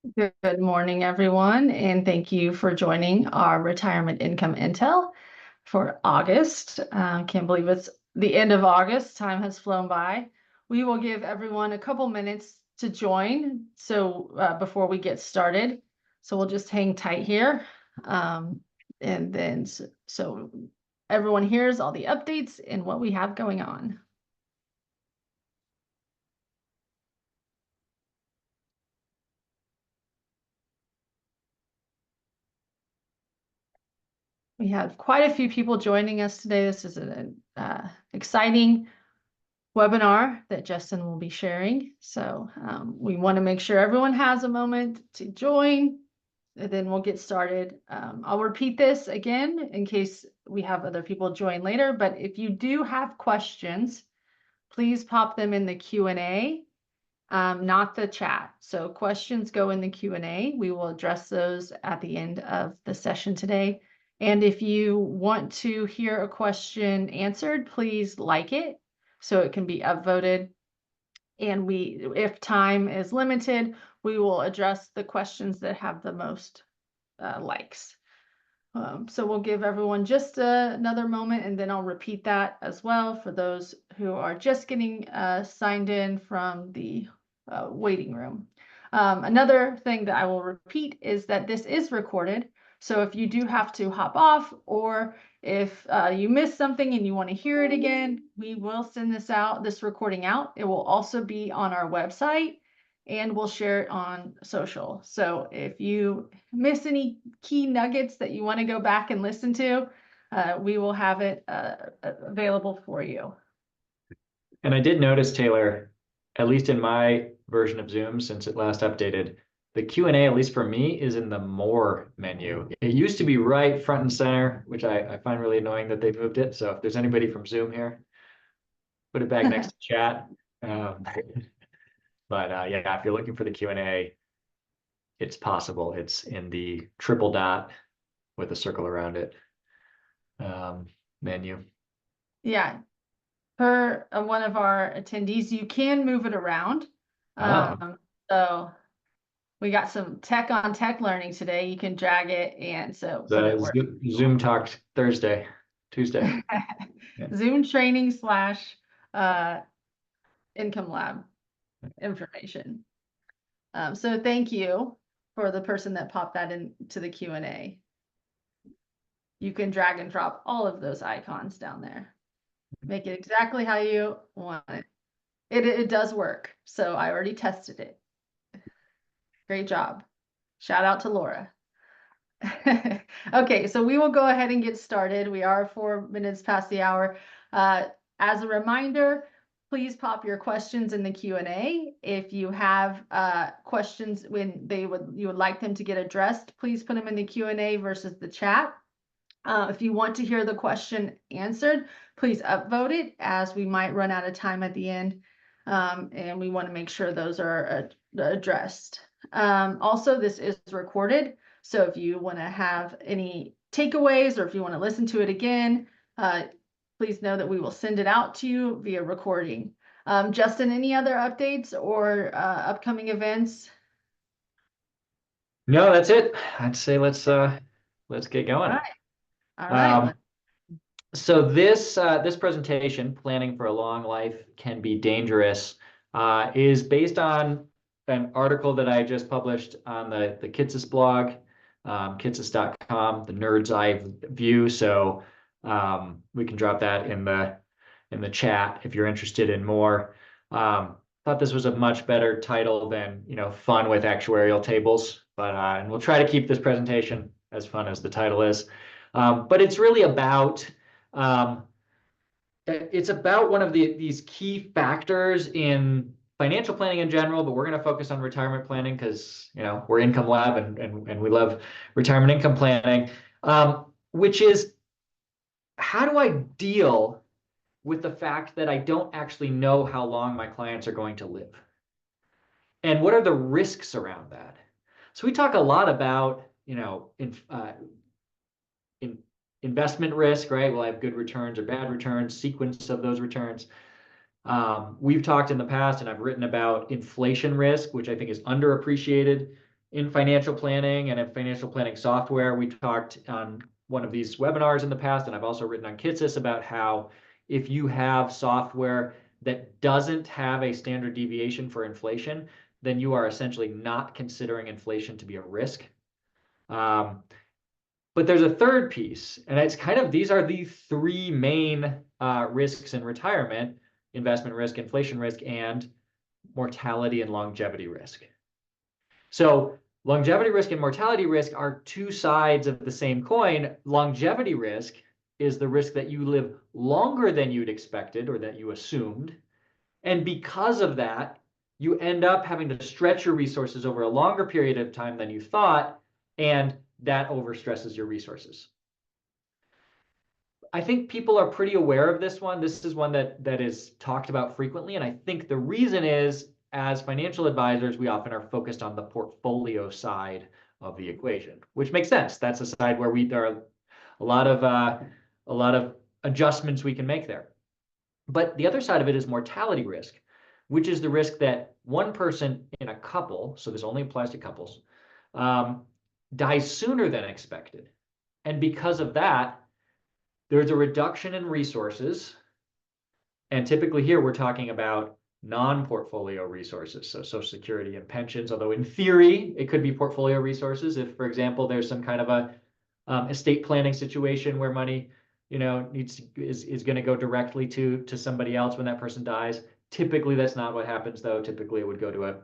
Good morning, everyone, and thank you for joining our retirement income intel for August. Can't believe it's the end of August. Time has flown by. We will give everyone a couple minutes to join before we get started. So we'll just hang tight here. And then so everyone hears all the updates and what we have going on. We have quite a few people joining us today. This is an exciting webinar that Justin will be sharing. So we want to make sure everyone has a moment to join, and then we'll get started. I'll repeat this again in case we have other people join later, but if you do have questions, please pop them in the Q&A, not the chat. So questions go in the Q&A. We will address those at the end of the session today. And if you want to hear a question answered, please like it so it can be upvoted. And if time is limited, we will address the questions that have the most likes. So we'll give everyone just another moment, and then I'll repeat that as well for those who are just getting signed in from the waiting room. Another thing that I will repeat is that this is recorded. So if you do have to hop off, or if you missed something and you want to hear it again, we will send this recording out. It will also be on our website, and we'll share it on social. So if you miss any key nuggets that you want to go back and listen to, we will have it available for you. And I did notice, Taylor, at least in my version of Zoom since it last updated, the Q&A, at least for me, is in the More menu. It used to be right front and center, which I find really annoying that they've moved it. So if there's anybody from Zoom here, put it back next to chat. But yeah, if you're looking for the Q&A, it's possible. It's in the triple dot with a circle around it menu. Yeah. Per one of our attendees, you can move it around. So we got some tech on tech learning today. You can drag it, and so the Zoom talked Tuesday. Yeah. Zoom training / income lab information. So thank you for the person that popped that into the Q&A. You can drag and drop all of those icons down there. Make it exactly how you want it. It does work. So I already tested it. Great job. Shout out to Laura. Okay, so we will go ahead and get started. We are 4 minutes past the hour. As a reminder, please pop your questions in the Q&A. If you have questions you would like them to get addressed, please put them in the Q&A versus the chat. If you want to hear the question answered, please upvote it, as we might run out of time at the end. And we want to make sure those are addressed. Also, this is recorded. So if you want to have any takeaways, or if you want to listen to it again, please know that we will send it out to you via recording. Justin, any other updates or upcoming events? No, that's it. I'd say let's get going. All right. So this presentation, Planning for a Long Life Can Be Dangerous, is based on an article that I just published on the Kitsis blog, kitsis.com, the Nerd's Eye View. So we can drop that in the chat if you're interested in more. Thought this was a much better title than fun with actuarial tables, but and we'll try to keep this presentation as fun as the title is. But it's really about one of these key factors in financial planning in general, but we're going to focus on retirement planning because we're Income Lab and we love retirement income planning, which is, how do I deal with the fact that I don't actually know how long my clients are going to live? And what are the risks around that? So we talk a lot about investment risk, right? Will I have good returns or bad returns, sequence of those returns. We've talked in the past, and I've written about inflation risk, which I think is underappreciated in financial planning and in financial planning software. We talked on one of these webinars in the past, and I've also written on Kitsis about how if you have software that doesn't have a standard deviation for inflation, then you are essentially not considering inflation to be a risk. But there's a third piece, and it's kind of, these are the three main risks in retirement: investment risk, inflation risk, and mortality and longevity risk. So longevity risk and mortality risk are two sides of the same coin. Longevity risk is the risk that you live longer than you'd expected or that you assumed. And because of that, you end up having to stretch your resources over a longer period of time than you thought, and that overstresses your resources. I think people are pretty aware of this one. This is one that is talked about frequently. And I think the reason is, as financial advisors, we often are focused on the portfolio side of the equation, which makes sense. That's a side where there are a lot of adjustments we can make there. But the other side of it is mortality risk, which is the risk that one person in a couple, so this only applies to couples, dies sooner than expected. And because of that, there's a reduction in resources. And typically here we're talking about non-portfolio resources, so Social Security and pensions, although in theory it could be portfolio resources if, for example, there's some kind of a estate planning situation where money is going to go directly to somebody else when that person dies. Typically that's not what happens, though. Typically it would go to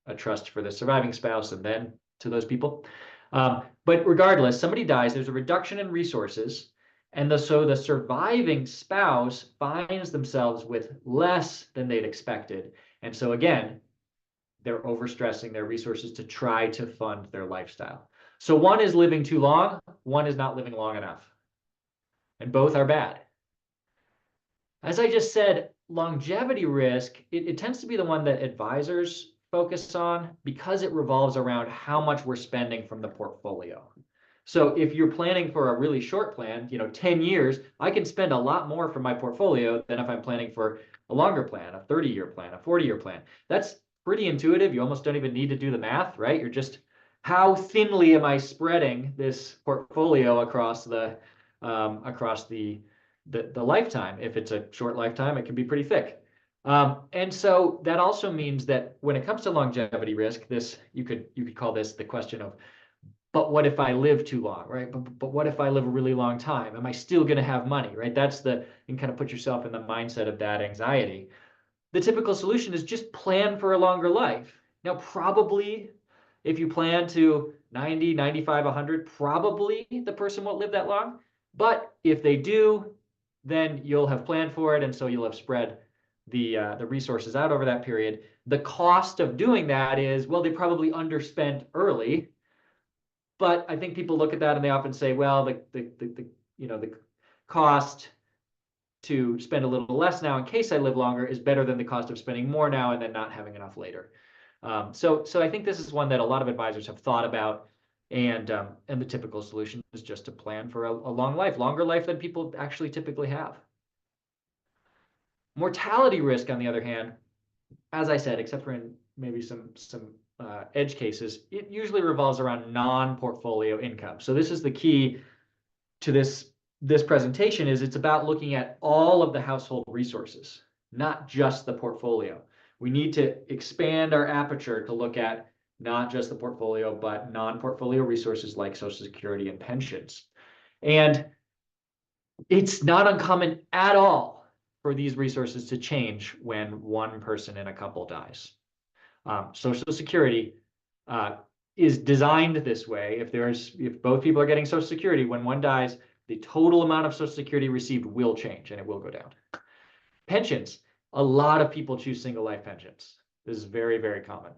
a trust for the surviving spouse and then to those people. But regardless, somebody dies, there's a reduction in resources. And so the surviving spouse finds themselves with less than they'd expected. And so again, they're overstressing their resources to try to fund their lifestyle. So one is living too long, one is not living long enough. And both are bad. As I just said, longevity risk, it tends to be the one that advisors focus on because it revolves around how much we're spending from the portfolio. So if you're planning for a really short plan, 10 years, I can spend a lot more from my portfolio than if I'm planning for a longer plan, a 30-year plan, a 40-year plan. That's pretty intuitive. You almost don't even need to do the math, right? You're just, how thinly am I spreading this portfolio across the lifetime? If it's a short lifetime, it can be pretty thick. And so that also means that when it comes to longevity risk, you could call this the question of, but what if I live too long, right? But what if I live a really long time? Am I still going to have money, right? You can kind of put yourself in the mindset of that anxiety. The typical solution is just plan for a longer life. Now, probably if you plan to 90, 95, 100, probably the person won't live that long. But if they do, then you'll have planned for it, and so you'll have spread the resources out over that period. The cost of doing that is, well, they probably underspent early. But I think people look at that and they often say, well, the cost to spend a little less now in case I live longer is better than the cost of spending more now and then not having enough later. So I think this is one that a lot of advisors have thought about, and the typical solution is just to plan for a long life, longer life than people actually typically have. Mortality risk, on the other hand, as I said, except for in maybe some edge cases, it usually revolves around non-portfolio income. So this is the key to this presentation, is it's about looking at all of the household resources, not just the portfolio. We need to expand our aperture to look at not just the portfolio, but non-portfolio resources like Social Security and pensions. And it's not uncommon at all for these resources to change when one person in a couple dies. Social Security is designed this way. If both people are getting Social Security, when one dies, the total amount of Social Security received will change and it will go down. Pensions, a lot of people choose single life pensions. This is very, very common.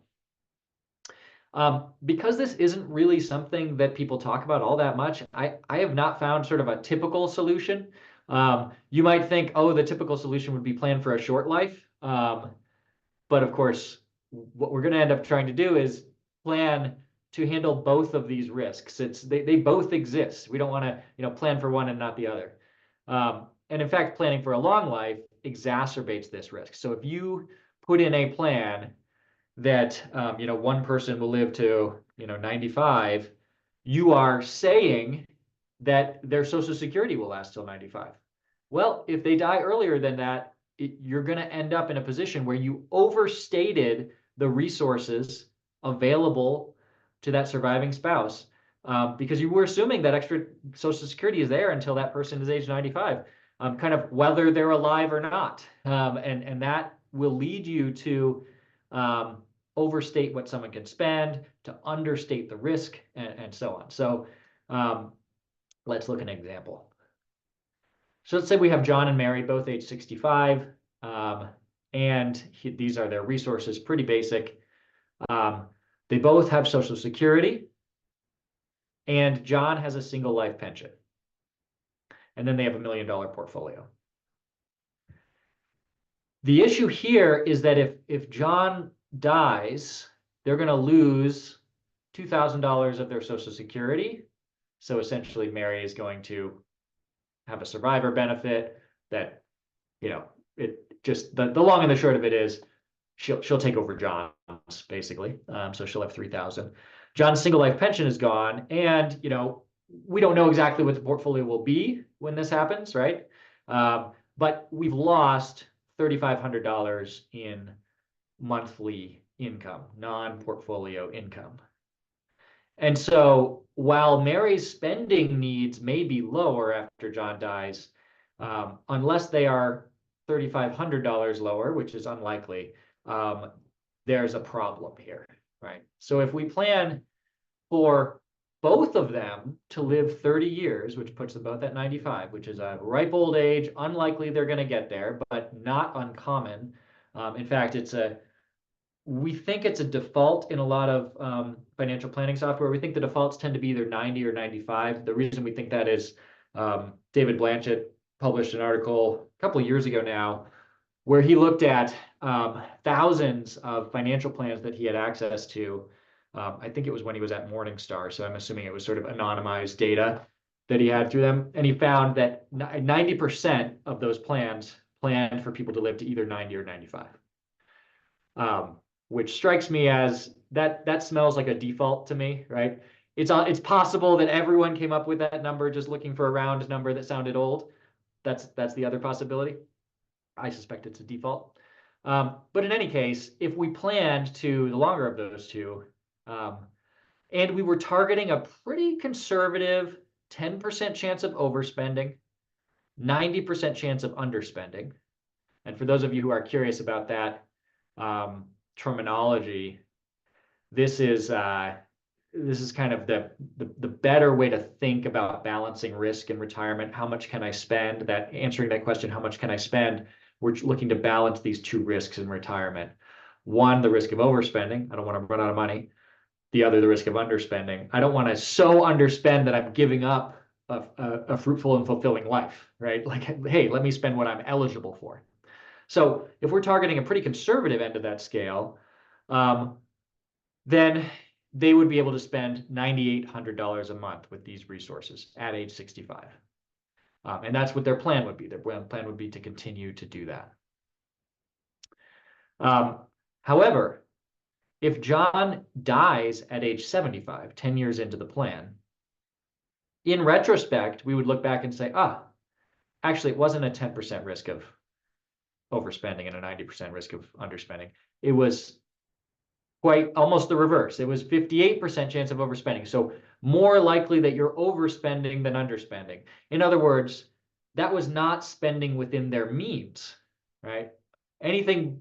Because this isn't really something that people talk about all that much, I have not found sort of a typical solution. You might think, oh, the typical solution would be plan for a short life. But of course, what we're going to end up trying to do is plan to handle both of these risks. They both exist. We don't want to plan for one and not the other. And in fact, planning for a long life exacerbates this risk. So if you put in a plan that, one person will live to, 95, you are saying that their Social Security will last till 95. Well, if they die earlier than that, you're going to end up in a position where you overstated the resources available to that surviving spouse, because you were assuming that extra Social Security is there until that person is age 95, kind of whether they're alive or not. And that will lead you to overstate what someone can spend, to understate the risk, and so on. So let's look at an example. So let's say we have John and Mary, both age 65, and these are their resources, pretty basic. They both have Social Security, and John has a single life pension. And then they have $1 million portfolio. The issue here is that if John dies, they're going to lose $2,000 of their Social Security. So essentially, Mary is going to have a survivor benefit that, it just, the long and the short of it is she'll take over John's, basically. So she'll have 3,000. John's single life pension is gone, and we don't know exactly what the portfolio will be when this happens, right? But we've lost $3,500 in monthly income, non-portfolio income. And so while Mary's spending needs may be lower after John dies, unless they are $3,500 lower, which is unlikely, there's a problem here, right? So if we plan for both of them to live 30 years, which puts them both at 95, which is a ripe old age, unlikely they're going to get there, but not uncommon. In fact, we think it's a default in a lot of financial planning software. We think the defaults tend to be either 90 or 95. The reason we think that is David Blanchett published an article a couple of years ago now where he looked at thousands of financial plans that he had access to. I think it was when he was at Morningstar, so I'm assuming it was sort of anonymized data that he had through them. And he found that 90% of those plans planned for people to live to either 90 or 95. Which strikes me as that smells like a default to me, right? It's possible that everyone came up with that number just looking for a round number that sounded old. That's the other possibility. I suspect it's a default. But in any case, if we planned to the longer of those two, and we were targeting a pretty conservative 10% chance of overspending, 90% chance of underspending. And for those of you who are curious about that terminology, this is kind of the better way to think about balancing risk in retirement. How much can I spend? Answering that question, how much can I spend? We're looking to balance these two risks in retirement. One, the risk of overspending. I don't want to run out of money. The other, the risk of underspending. I don't want to so underspend that I'm giving up a fruitful and fulfilling life, right? Like, hey, let me spend what I'm eligible for. So if we're targeting a pretty conservative end of that scale, then they would be able to spend $9,800 a month with these resources at age 65. And that's what their plan would be. Their plan would be to continue to do that. However, if John dies at age 75, 10 years into the plan, in retrospect, we would look back and say, actually, it wasn't a 10% risk of overspending and a 90% risk of underspending. It was quite almost the reverse. It was 58% chance of overspending. So more likely that you're overspending than underspending. In other words, that was not spending within their means, right? Anything,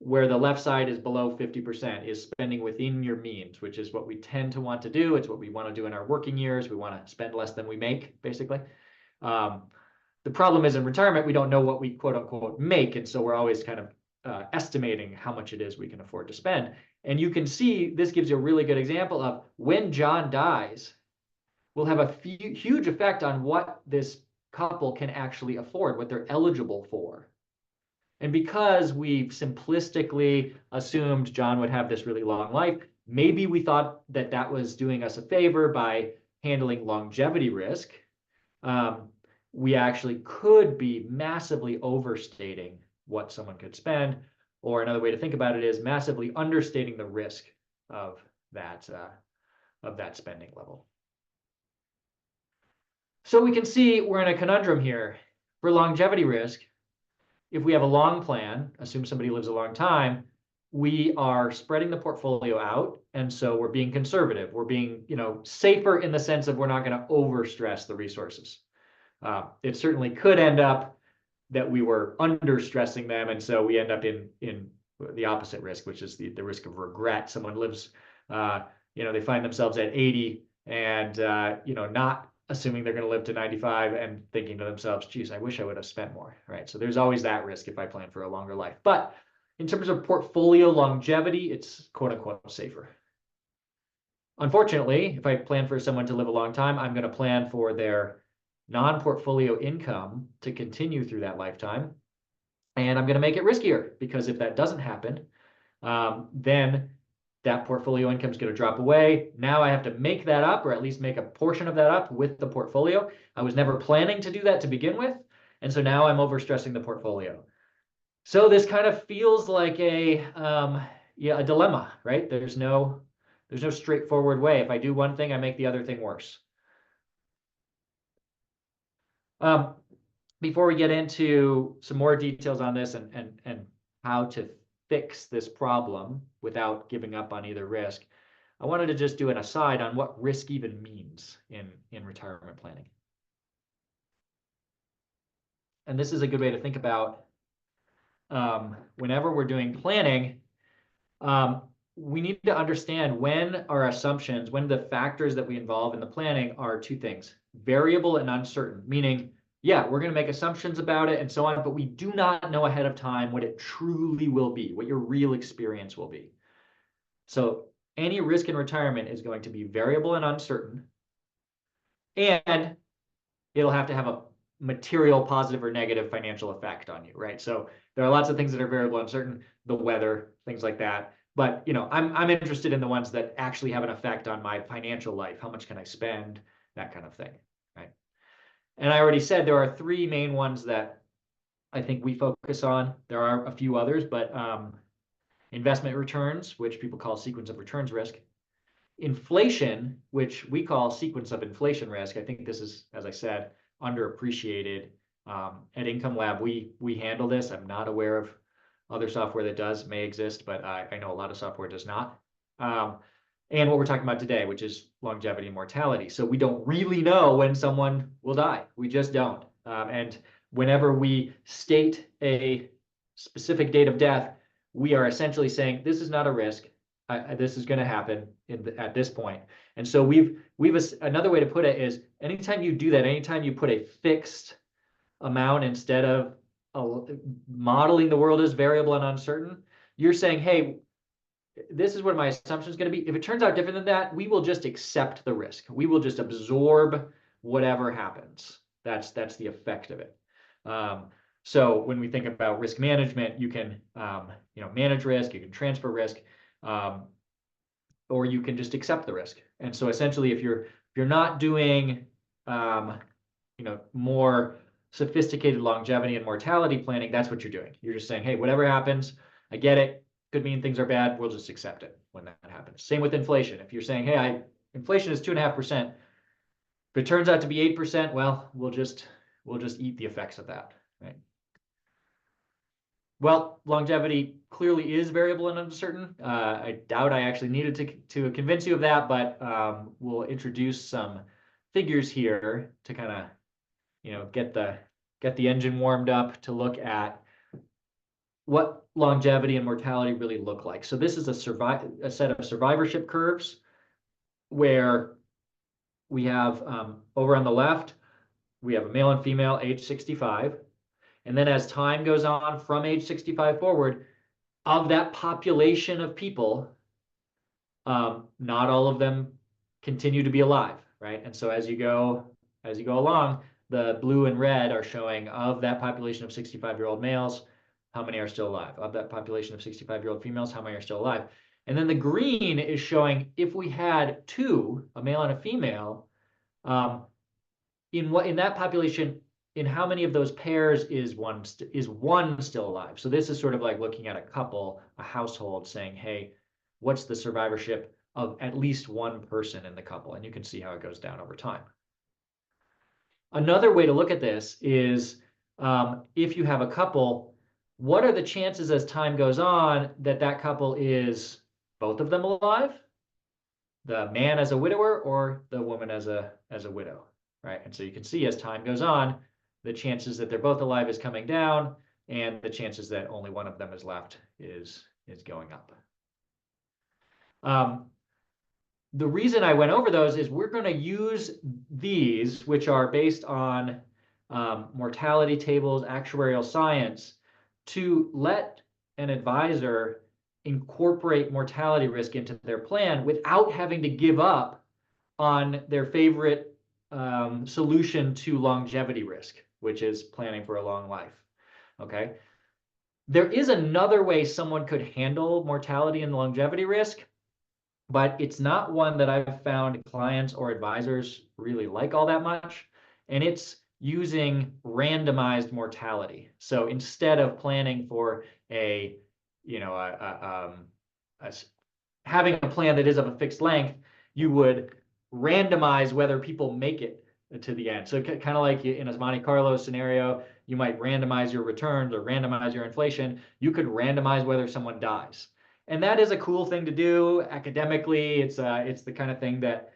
where the left side is below 50% is spending within your means, which is what we tend to want to do. It's what we want to do in our working years. We want to spend less than we make, basically. The problem is in retirement, we don't know what we quote unquote make. And so we're always kind of estimating how much it is we can afford to spend. And you can see this gives you a really good example of when John dies, will have a huge effect on what this couple can actually afford, what they're eligible for. And because we've simplistically assumed John would have this really long life, maybe we thought that that was doing us a favor by handling longevity risk. We actually could be massively overstating what someone could spend, or another way to think about it is massively understating the risk of that spending level. So we can see we're in a conundrum here. For longevity risk, if we have a long plan, assume somebody lives a long time, we are spreading the portfolio out, and so we're being conservative. We're being, safer in the sense of we're not going to overstress the resources. It certainly could end up that we were understressing them, and so we end up in the opposite risk, which is the risk of regret. Someone lives, they find themselves at 80 and not assuming they're going to live to 95 and thinking to themselves, geez, I wish I would have spent more, right? So there's always that risk if I plan for a longer life. But in terms of portfolio longevity, it's quote unquote safer. Unfortunately, if I plan for someone to live a long time, I'm going to plan for their non-portfolio income to continue through that lifetime. And I'm going to make it riskier, because if that doesn't happen, then that portfolio income is going to drop away. Now I have to make that up, or at least make a portion of that up with the portfolio. I was never planning to do that to begin with. And so now I'm overstressing the portfolio. So this kind of feels like a dilemma, right? There's no straightforward way. If I do one thing, I make the other thing worse. Before we get into some more details on this and how to fix this problem without giving up on either risk, I wanted to just do an aside on what risk even means in retirement planning. And this is a good way to think about whenever we're doing planning, we need to understand when our assumptions, when the factors that we involve in the planning are two things: variable and uncertain, meaning, yeah, we're going to make assumptions about it and so on, but we do not know ahead of time what it truly will be, what your real experience will be. So any risk in retirement is going to be variable and uncertain, and it'll have to have a material positive or negative financial effect on you, right? So there are lots of things that are variable and uncertain, the weather, things like that. But I'm interested in the ones that actually have an effect on my financial life. How much can I spend? That kind of thing, right? And I already said there are three main ones that I think we focus on. There are a few others, but investment returns, which people call sequence of returns risk. Inflation, which we call sequence of inflation risk. I think this is, as I said, underappreciated. At Income Lab, we handle this. I'm not aware of other software that does, may exist, but I know a lot of software does not. And what we're talking about today, which is longevity and mortality. So we don't really know when someone will die. We just don't. And whenever we state a specific date of death, we are essentially saying this is not a risk. This is going to happen at this point. And so another way to put it is, anytime you do that, anytime you put a fixed amount instead of modeling the world as variable and uncertain, you're saying, hey, this is what my assumption is going to be. If it turns out different than that, we will just accept the risk. We will just absorb whatever happens. That's the effect of it. So when we think about risk management, you can manage risk, you can transfer risk, or you can just accept the risk. And so essentially, if you're not doing more sophisticated longevity and mortality planning, that's what you're doing. You're just saying, hey, whatever happens, I get it. Could mean things are bad. We'll just accept it when that happens. Same with inflation. If you're saying, hey, inflation is 2.5%, if it turns out to be 8%, well, we'll just eat the effects of that, right? Well, longevity clearly is variable and uncertain. I doubt I actually needed to convince you of that, but we'll introduce some figures here to kind of get the engine warmed up to look at what longevity and mortality really look like. So this is a set of survivorship curves where we have over on the left, we have a male and female age 65. And then as time goes on from age 65 forward, of that population of people, not all of them continue to be alive, right? And so as you go along, the blue and red are showing of that population of 65-year-old males, how many are still alive. Of that population of 65-year-old females, how many are still alive. And then the green is showing if we had two, a male and a female, in that population, in how many of those pairs is one still alive? So this is sort of like looking at a couple, a household, saying, hey, what's the survivorship of at least one person in the couple? And you can see how it goes down over time. Another way to look at this is if you have a couple, what are the chances as time goes on that that couple is both of them alive, the man as a widower or the woman as a widow, right? And so you can see as time goes on, the chances that they're both alive is coming down, and the chances that only one of them is left is going up. The reason I went over those is we're going to use these, which are based on mortality tables, actuarial science, to let an advisor incorporate mortality risk into their plan without having to give up on their favorite solution to longevity risk, which is planning for a long life. Okay. There is another way someone could handle mortality and longevity risk, but it's not one that I've found clients or advisors really like all that much. And it's using randomized mortality. So instead of planning for a, having a plan that is of a fixed length, you would randomize whether people make it to the end. So kind of like in a Monte Carlo scenario, you might randomize your returns or randomize your inflation. You could randomize whether someone dies. And that is a cool thing to do academically. It's the kind of thing that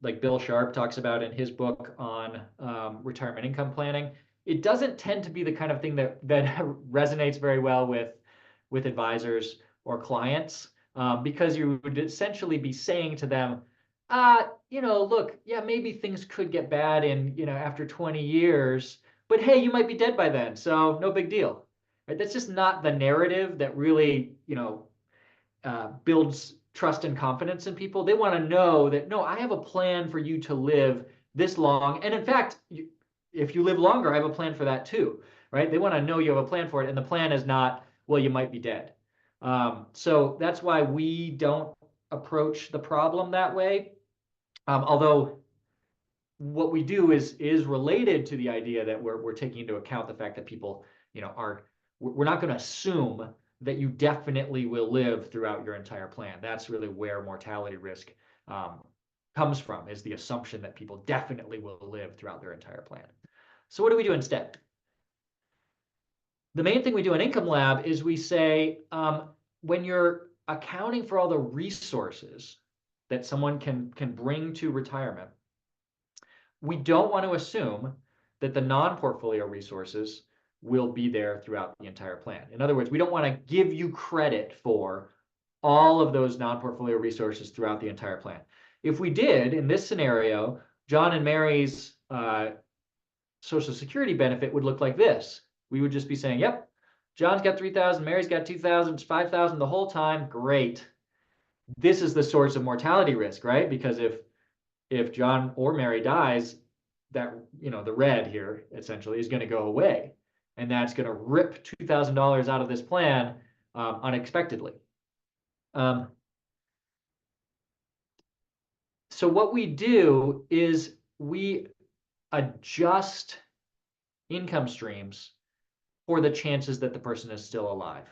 like Bill Sharp talks about in his book on retirement income planning. It doesn't tend to be the kind of thing that resonates very well with advisors or clients because you would essentially be saying to them, look, yeah, maybe things could get bad in, after 20 years, but hey, you might be dead by then, so no big deal. Right? That's just not the narrative that really, builds trust and confidence in people. They want to know that, no, I have a plan for you to live this long. And in fact, if you live longer, I have a plan for that too, right? They want to know you have a plan for it. And the plan is not, well, you might be dead. So that's why we don't approach the problem that way. Although what we do is related to the idea that we're taking into account the fact that people, we're not going to assume that you definitely will live throughout your entire plan. That's really where mortality risk comes from, is the assumption that people definitely will live throughout their entire plan. So what do we do instead? The main thing we do in Income Lab is we say, when you're accounting for all the resources that someone can bring to retirement, we don't want to assume that the non-portfolio resources will be there throughout the entire plan. In other words, we don't want to give you credit for all of those non-portfolio resources throughout the entire plan. If we did, in this scenario, John and Mary's Social Security benefit would look like this. We would just be saying, yep, John's got 3,000, Mary's got 2,000, it's 5,000 the whole time. Great. This is the source of mortality risk, right? Because if John or Mary dies, that, the red here essentially is going to go away. And that's going to rip $2,000 out of this plan unexpectedly. So what we do is we adjust income streams for the chances that the person is still alive.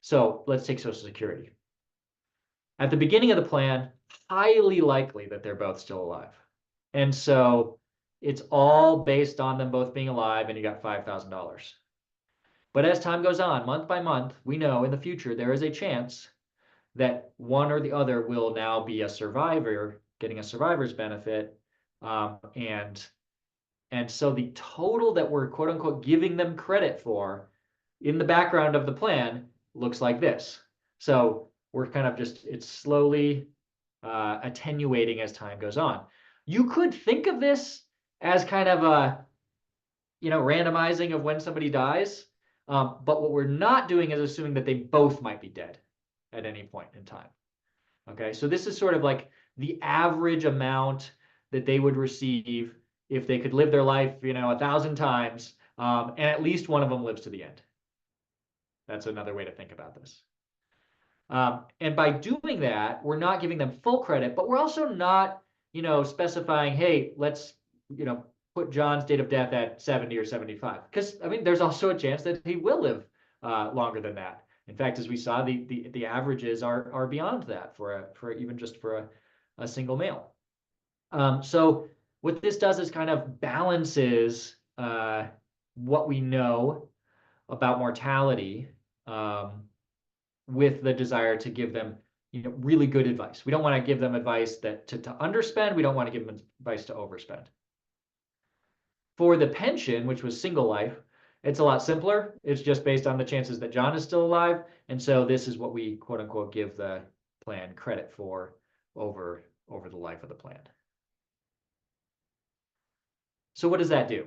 So let's take Social Security. At the beginning of the plan, highly likely that they're both still alive. And so it's all based on them both being alive, and you got $5,000. But as time goes on, month by month, we know in the future there is a chance that one or the other will now be a survivor, getting a survivor's benefit. And so the total that we're quote unquote giving them credit for in the background of the plan looks like this. So we're kind of it's slowly attenuating as time goes on. You could think of this as kind of a, randomizing of when somebody dies. But what we're not doing is assuming that they both might be dead at any point in time. Okay, so this is sort of like the average amount that they would receive if they could live their life, 1,000 times, and at least one of them lives to the end. That's another way to think about this. And by doing that, we're not giving them full credit, but we're also not, specifying, hey, let's, put John's date of death at 70 or 75, because I mean, there's also a chance that he will live longer than that. In fact, as we saw, the averages are beyond that for even just for a single male. So what this does is kind of balances what we know about mortality with the desire to give them, really good advice. We don't want to give them advice that to underspend. We don't want to give them advice to overspend. For the pension, which was single life, it's a lot simpler. It's just based on the chances that John is still alive. And so this is what we quote unquote give the plan credit for over the life of the plan. So what does that do?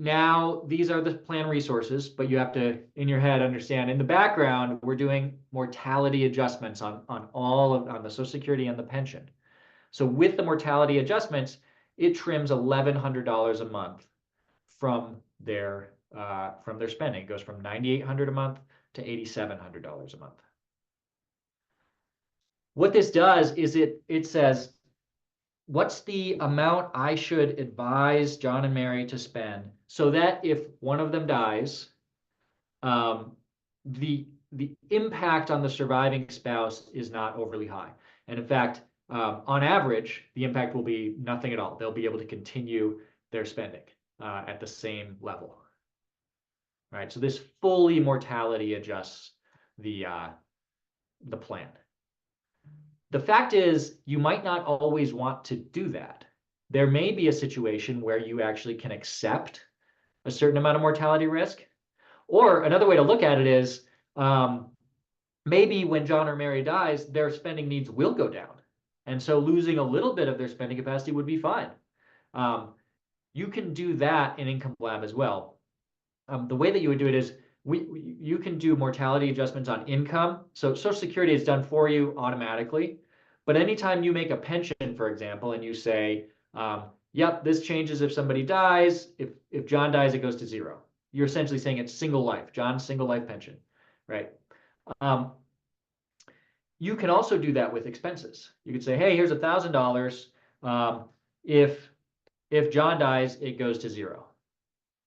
Now these are the plan resources, but you have to, in your head, understand in the background, we're doing mortality adjustments on the Social Security and the pension. So with the mortality adjustments, it trims $1,100 a month from their spending. It goes from $9,800 a month to $8,700 a month. What this does is it says, what's the amount I should advise John and Mary to spend so that if one of them dies, the impact on the surviving spouse is not overly high. And in fact, on average, the impact will be nothing at all. They'll be able to continue their spending at the same level. Right? So this fully mortality adjusts the plan. The fact is, you might not always want to do that. There may be a situation where you actually can accept a certain amount of mortality risk. Or another way to look at it is, maybe when John or Mary dies, their spending needs will go down. And so losing a little bit of their spending capacity would be fine. You can do that in Income Lab as well. The way that you would do it is you can do mortality adjustments on income. So Social Security is done for you automatically. But anytime you make a pension, for example, and you say, yep, this changes if somebody dies. If John dies, it goes to zero. You're essentially saying it's single life, John's single life pension, right? You can also do that with expenses. You could say, hey, here's $1,000. If John dies, it goes to zero.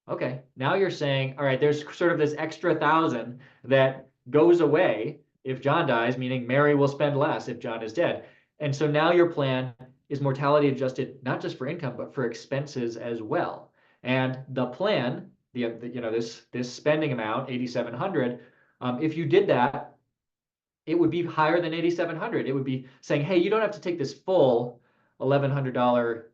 Okay, now you're saying, all right, there's sort of this extra 1,000 that goes away if John dies, meaning Mary will spend less if John is dead. And so now your plan is mortality adjusted, not just for income, but for expenses as well. And the plan, this spending amount, 8,700, if you did that, it would be higher than 8,700. It would be saying, hey, you don't have to take this full $1,100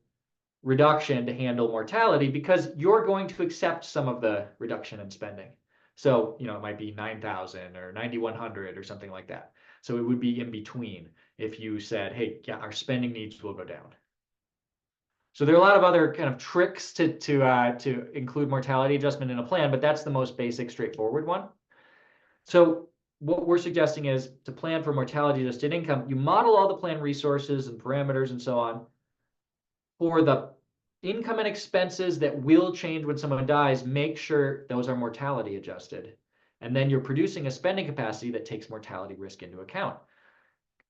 reduction to handle mortality because you're going to accept some of the reduction in spending. So, it might be 9,000 or 9,100 or something like that. So it would be in between if you said, hey, yeah, our spending needs will go down. So there are a lot of other kind of tricks to include mortality adjustment in a plan, but that's the most basic, straightforward one. So what we're suggesting is to plan for mortality adjusted income, you model all the plan resources and parameters and so on. For the income and expenses that will change when someone dies, make sure those are mortality adjusted. And then you're producing a spending capacity that takes mortality risk into account.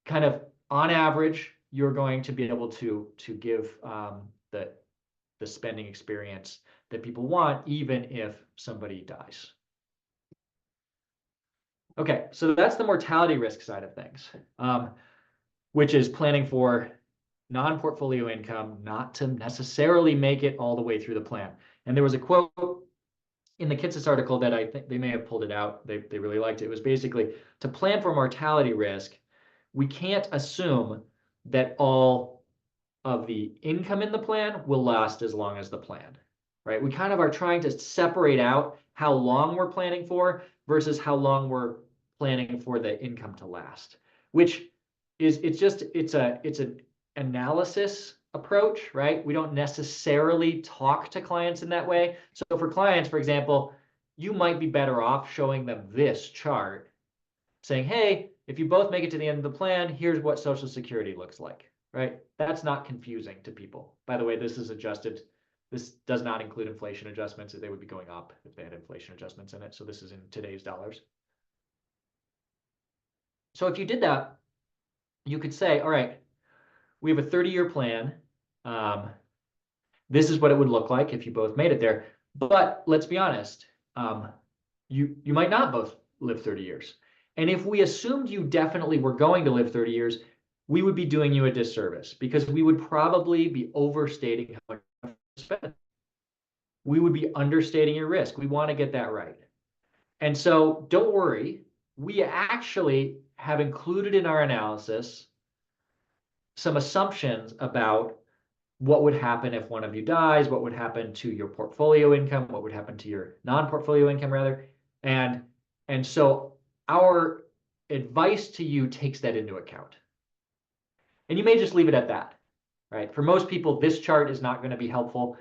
Kind of on average, you're going to be able to give the spending experience that people want, even if somebody dies. Okay, so that's the mortality risk side of things, which is planning for non-portfolio income, not to necessarily make it all the way through the plan. And there was a quote in the Kitsis article that I think they may have pulled it out. They really liked it. It was basically, to plan for mortality risk, we can't assume that all of the income in the plan will last as long as the plan, right? We kind of are trying to separate out how long we're planning for versus how long we're planning for the income to last, which is, it's an analysis approach, right? We don't necessarily talk to clients in that way. So for clients, for example, you might be better off showing them this chart saying, hey, if you both make it to the end of the plan, here's what Social Security looks like, right? That's not confusing to people. By the way, this is adjusted. This does not include inflation adjustments. They would be going up if they had inflation adjustments in it. So this is in today's dollars. So if you did that, you could say, all right, we have a 30-year plan. This is what it would look like if you both made it there. But let's be honest, you might not both live 30 years. And if we assumed you definitely were going to live 30 years, we would be doing you a disservice because we would probably be overstating how much you spend. We would be understating your risk. We want to get that right. And so don't worry, we actually have included in our analysis some assumptions about what would happen if one of you dies, what would happen to your portfolio income, what would happen to your non-portfolio income rather. And so our advice to you takes that into account. And you may just leave it at that, right? For most people, this chart is not going to be helpful.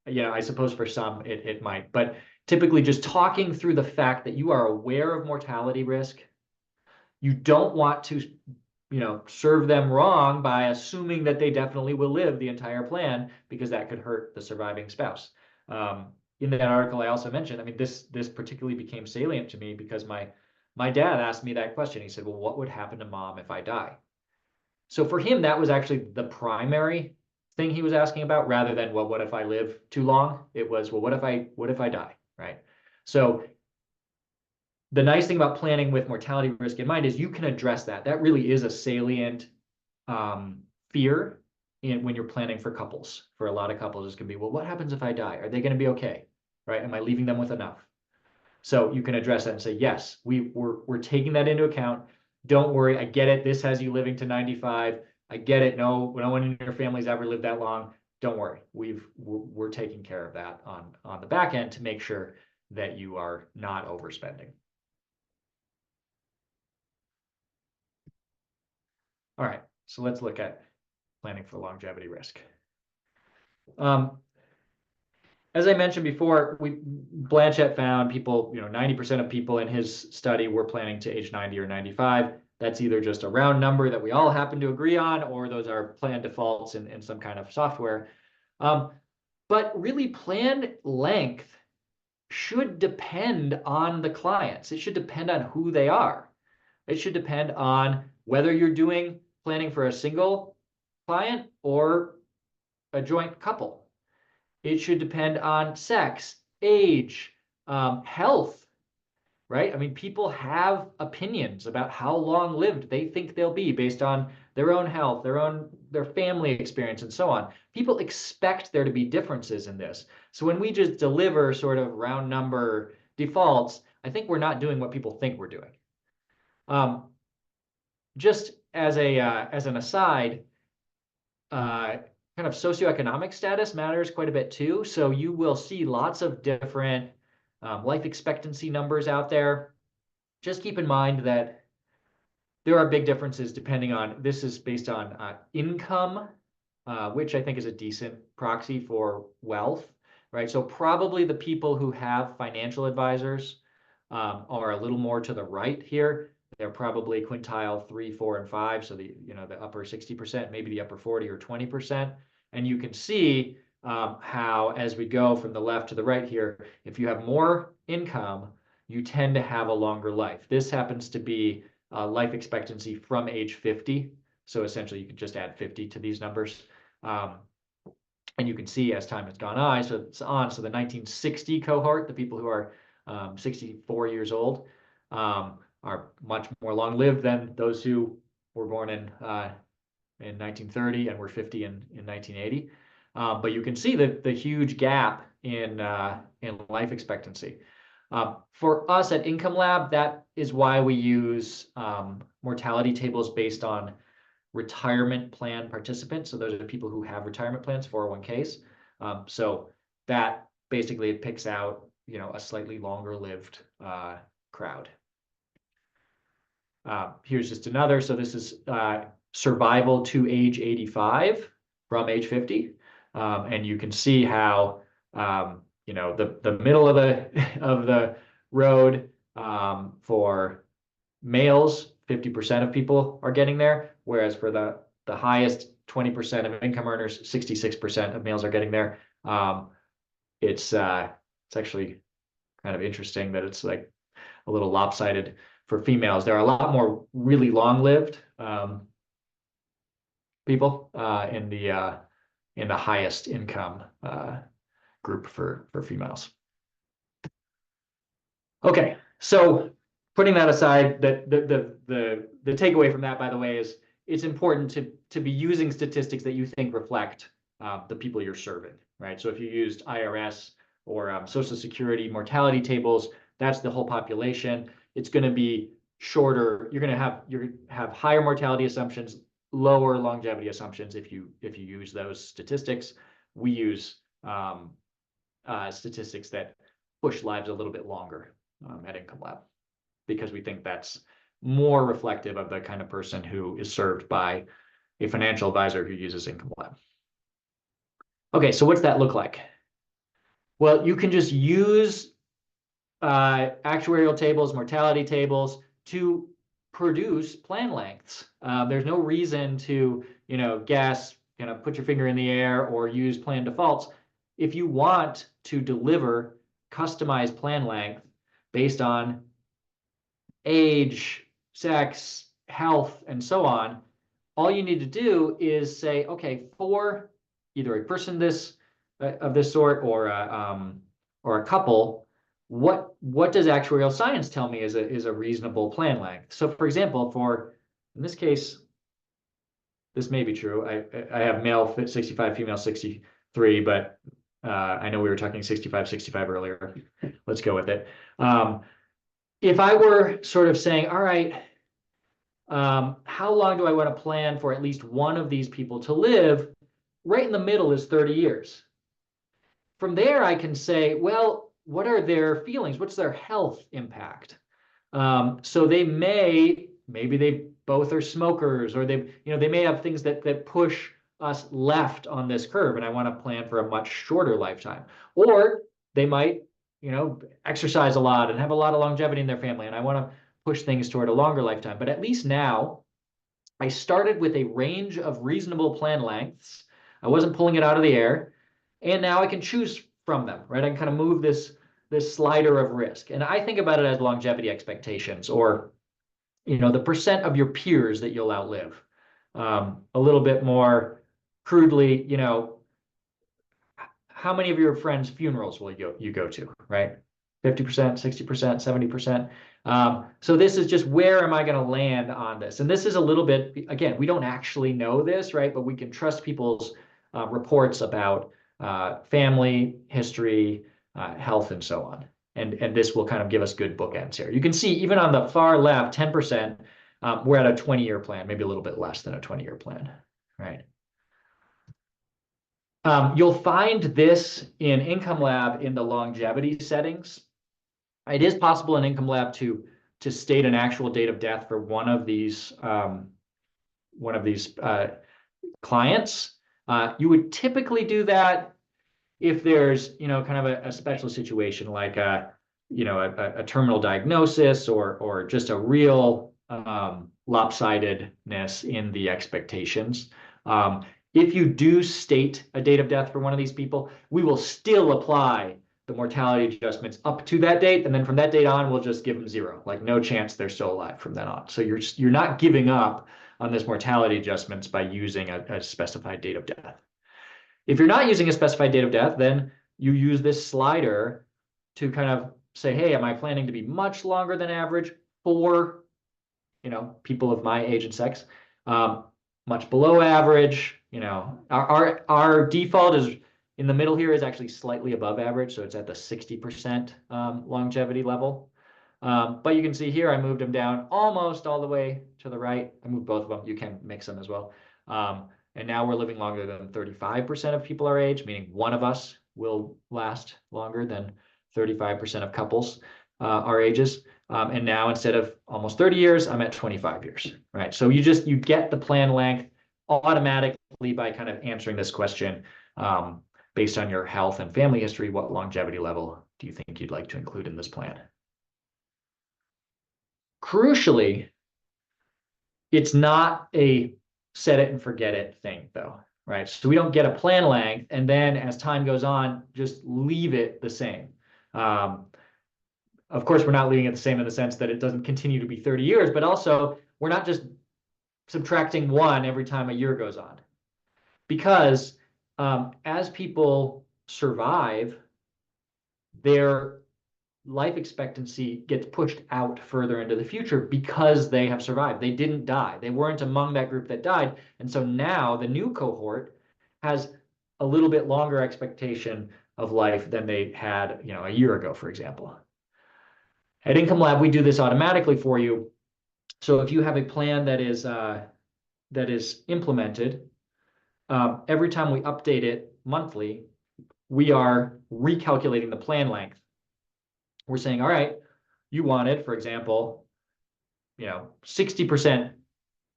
I suppose for some it might, but typically just talking through the fact that you are aware of mortality risk. You don't want to serve them wrong by assuming that they definitely will live the entire plan because that could hurt the surviving spouse. In that article, I also mentioned, I mean, this particularly became salient to me because my dad asked me that question. He said, well, what would happen to mom if I die? So for him, that was actually the primary thing he was asking about rather than, well, what if I live too long? It was, well, what if I die, right? So the nice thing about planning with mortality risk in mind is you can address that. That really is a salient fear when you're planning for couples. For a lot of couples, it's going to be, well, what happens if I die? Are they going to be okay? Right? Am I leaving them with enough? So you can address that and say, yes, we're taking that into account. Don't worry. I get it. This has you living to 95. I get it. No one in your family's ever lived that long. Don't worry. We're taking care of that on the back end to make sure that you are not overspending. All right, so let's look at planning for longevity risk. As I mentioned before, Blanchett found people, 90% of people in his study were planning to age 90 or 95. That's either just a round number that we all happen to agree on, or those are plan defaults in some kind of software. But really, plan length should depend on the clients. It should depend on who they are. It should depend on whether you're doing planning for a single client or a joint couple. It should depend on sex, age, health, right? I mean, people have opinions about how long lived they think they'll be based on their own health, their family experience, and so on. People expect there to be differences in this. So when we just deliver sort of round number defaults, I think we're not doing what people think we're doing. Just as an aside, kind of socioeconomic status matters quite a bit too. So you will see lots of different life expectancy numbers out there. Just keep in mind that there are big differences depending on, this is based on income, which I think is a decent proxy for wealth, right? So probably the people who have financial advisors are a little more to the right here. They're probably quintile 3, 4, and 5. So the upper 60%, maybe the upper 40 or 20%. And you can see how as we go from the left to the right here, if you have more income, you tend to have a longer life. This happens to be life expectancy from age 50. So essentially you can just add 50 to these numbers. And you can see as time has gone on, so the 1960 cohort, the people who are 64 years old, are much more long-lived than those who were born in 1930 and were 50 in 1980. But you can see the huge gap in life expectancy. For us at Income Lab, that is why we use mortality tables based on retirement plan participants. So those are the people who have retirement plans, 401ks. So that basically it picks out a slightly longer lived crowd. Here's just another. So this is survival to age 85 from age 50. And you can see how, the middle of the road for males, 50% of people are getting there, whereas for the highest 20% of income earners, 66% of males are getting there. It's actually kind of interesting that it's like a little lopsided for females. There are a lot more really long-lived people in in the highest income group for females. Okay, so putting that aside, the takeaway from that, by the way, is it's important to be using statistics that you think reflect the people you're serving, right? So if you used IRS or Social Security mortality tables, that's the whole population. It's going to be shorter. You're going to have higher mortality assumptions, lower longevity assumptions if you use those statistics. We use statistics that push lives a little bit longer at Income Lab, because we think that's more reflective of the kind of person who is served by a financial advisor who uses Income Lab. Okay, so what's that look like? Well, you can just use actuarial tables, mortality tables to produce plan lengths. There's no reason to, guess, put your finger in the air or use plan defaults. If you want to deliver customized plan length based on age, sex, health, and so on, all you need to do is say, okay, for either a person of this sort or a couple, what does actuarial science tell me is a reasonable plan length? So, for example, in this case, this may be true. I have male 65, female 63, but I know we were talking 65, 65 earlier. Let's go with it. If I were sort of saying, all right, how long do I want to plan for at least one of these people to live? Right in the middle is 30 years. From there, I can say, well, what are their feelings? What's their health impact? So maybe they both are smokers, or they may have things that push us left on this curve, and I want to plan for a much shorter lifetime. Or they might, exercise a lot and have a lot of longevity in their family, and I want to push things toward a longer lifetime. But at least now, I started with a range of reasonable plan lengths. I wasn't pulling it out of the air, and now I can choose from them, right? I can kind of move this slider of risk. And I think about it as longevity expectations, or the percent of your peers that you'll outlive. A little bit more crudely, how many of your friends' funerals will you go to, right? 50%, 60%, 70%. So this is just, where am I going to land on this? And this is a little bit, again, we don't actually know this, right? But we can trust people's reports about family history, health, and so on. And this will kind of give us good bookends here. You can see even on the far left, 10%, we're at a 20-year plan, maybe a little bit less than a 20-year plan, right? You'll find this in Income Lab in the longevity settings. It is possible in Income Lab to state an actual date of death for one of these clients. You would typically do that if there's kind of a special situation, like a terminal diagnosis, or just a real lopsidedness in the expectations. If you do state a date of death for one of these people, we will still apply the mortality adjustments up to that date, and then from that date on, we'll just give them 0, like no chance they're still alive from then on. So you're not giving up on this mortality adjustments by using a specified date of death. If you're not using a specified date of death, then you use this slider to kind of say, hey, am I planning to be much longer than average for people of my age and sex? Much below average. Our default is in the middle here, is actually slightly above average, so it's at the 60% longevity level. But you can see here, I moved them down almost all the way to the right. I moved both of them. You can mix them as well. And now we're living longer than 35% of people our age, meaning one of us will last longer than 35% of couples our ages. And now, instead of almost 30 years, I'm at 25 years, right? So you get the plan length automatically by kind of answering this question, based on your health and family history. What longevity level do you think you'd like to include in this plan? Crucially, it's not a set it and forget it thing, though, right? So we don't get a plan length and then, as time goes on, just leave it the same. Of course, we're not leaving it the same in the sense that it doesn't continue to be 30 years, but also we're not just subtracting 1 every time a year goes on. Because as people survive, their life expectancy gets pushed out further into the future because they have survived. They didn't die. They weren't among that group that died. And so now the new cohort has a little bit longer expectation of life than they had, a year ago, for example. At Income Lab, we do this automatically for you. So if you have a plan that is implemented, every time we update it monthly, we are recalculating the plan length. We're saying, all right, you wanted, for example, 60%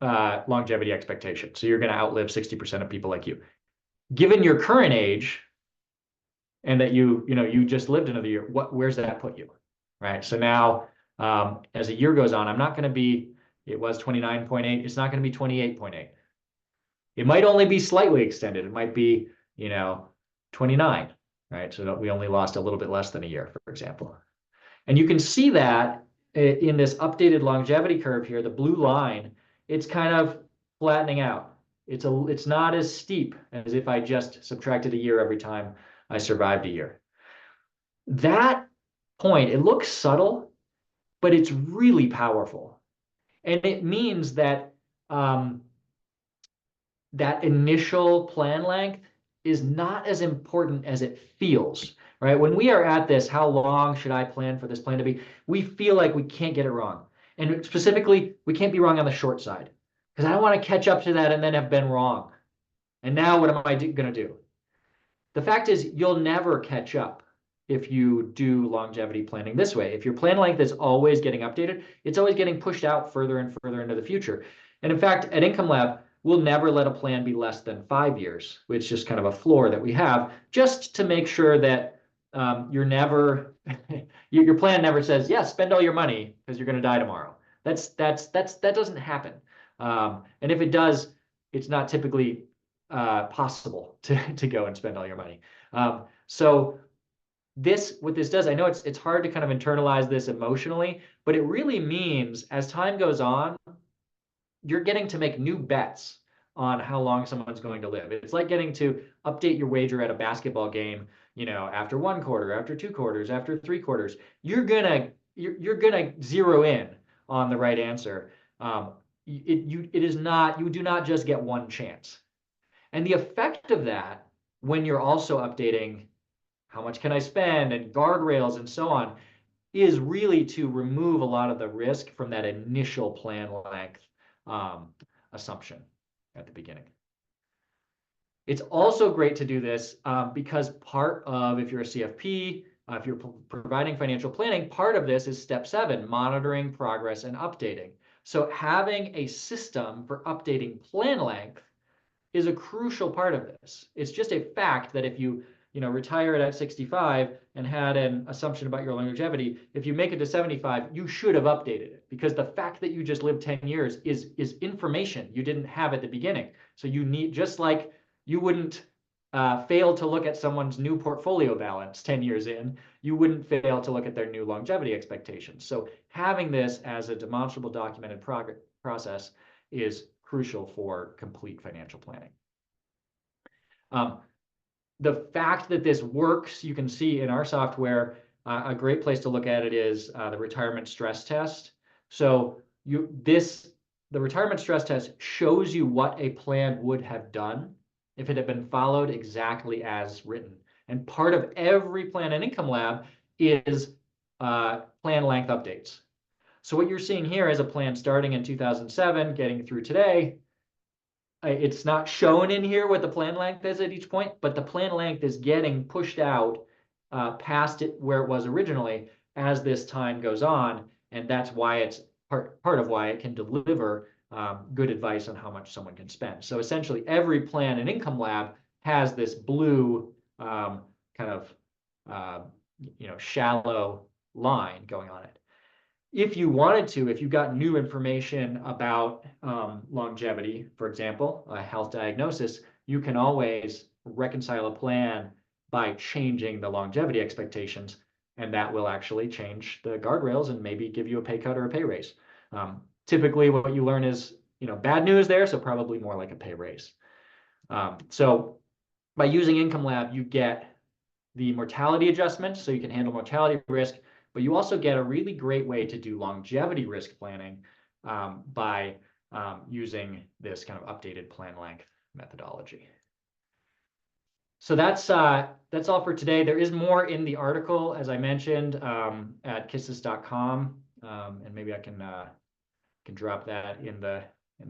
longevity expectation. So you're going to outlive 60% of people like you. Given your current age, and that you just lived another year, where's that put you, right? So now, as a year goes on, I'm not going to be. It was 29.8. It's not going to be 28.8. It might only be slightly extended. It might be 29, right? So we only lost a little bit less than a year, for example. And you can see that in this updated longevity curve here, the blue line, it's kind of flattening out. It's not as steep as if I just subtracted a year every time I survived a year. That point, it looks subtle, but it's really powerful. And it means that that initial plan length is not as important as it feels, right? When we are at this, how long should I plan for this plan to be? We feel like we can't get it wrong. And specifically, we can't be wrong on the short side because I don't want to catch up to that and then have been wrong. And now what am I going to do? The fact is, you'll never catch up if you do longevity planning this way. If your plan length is always getting updated, it's always getting pushed out further and further into the future. And in fact, at Income Lab, we'll never let a plan be less than 5 years, which is just kind of a floor that we have, just to make sure that you're never, your plan never says, yes, spend all your money because you're going to die tomorrow. That doesn't happen. And if it does, it's not typically possible to go and spend all your money. So what this does, I know it's hard to kind of internalize this emotionally, but it really means as time goes on, you're getting to make new bets on how long someone's going to live. It's like getting to update your wager at a basketball game, after 1 quarter, after 2 quarters, after 3 quarters. You're gonna zero in on the right answer. You do not just get one chance. And the effect of that, when you're also updating how much can I spend and guardrails and so on, is really to remove a lot of the risk from that initial plan length assumption at the beginning. It's also great to do this because part of, if you're a CFP, if you're providing financial planning, part of this is step 7, monitoring progress and updating. So having a system for updating plan length is a crucial part of this. It's just a fact that if you retired at 65 and had an assumption about your longevity, if you make it to 75, you should have updated it because the fact that you just lived 10 years is information you didn't have at the beginning. So you need, just like you wouldn't fail to look at someone's new portfolio balance 10 years in, you wouldn't fail to look at their new longevity expectations. So having this as a demonstrable documented process is crucial for complete financial planning. The fact that this works, you can see in our software, a great place to look at it is the retirement stress test. So the retirement stress test shows you what a plan would have done if it had been followed exactly as written. And part of every plan in Income Lab is plan length updates. So what you're seeing here is a plan starting in 2007, getting through today. It's not shown in here what the plan length is at each point, but the plan length is getting pushed out past it where it was originally as this time goes on. And that's why it's part of why it can deliver good advice on how much someone can spend. So essentially every plan in Income Lab has this blue kind of shallow line going on it. If you wanted to, if you got new information about longevity, for example, a health diagnosis, you can always reconcile a plan by changing the longevity expectations, and that will actually change the guardrails and maybe give you a pay cut or a pay raise. Typically, what you learn is, bad news there, so probably more like a pay raise. So by using Income Lab, you get the mortality adjustment, so you can handle mortality risk, but you also get a really great way to do longevity risk planning by using this kind of updated plan length methodology. So that's all for today. There is more in the article, as I mentioned, at kisses.com, and maybe I can drop that in the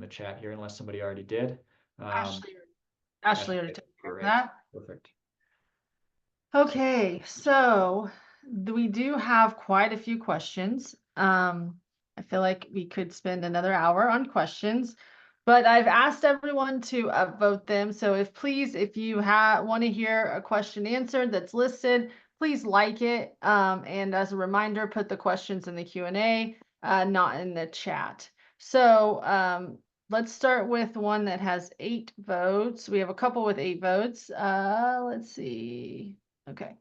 chat here, unless somebody already did. Ashley already took care of that. Perfect. Okay, so we do have quite a few questions. I feel like we could spend another hour on questions, but I've asked everyone to upvote them. So if you want to hear a question answered that's listed, please like it. And as a reminder, put the questions in the Q&A, not in the chat. So let's start with one that has 8 votes. We have a couple with 8 votes. Let's see. Okay.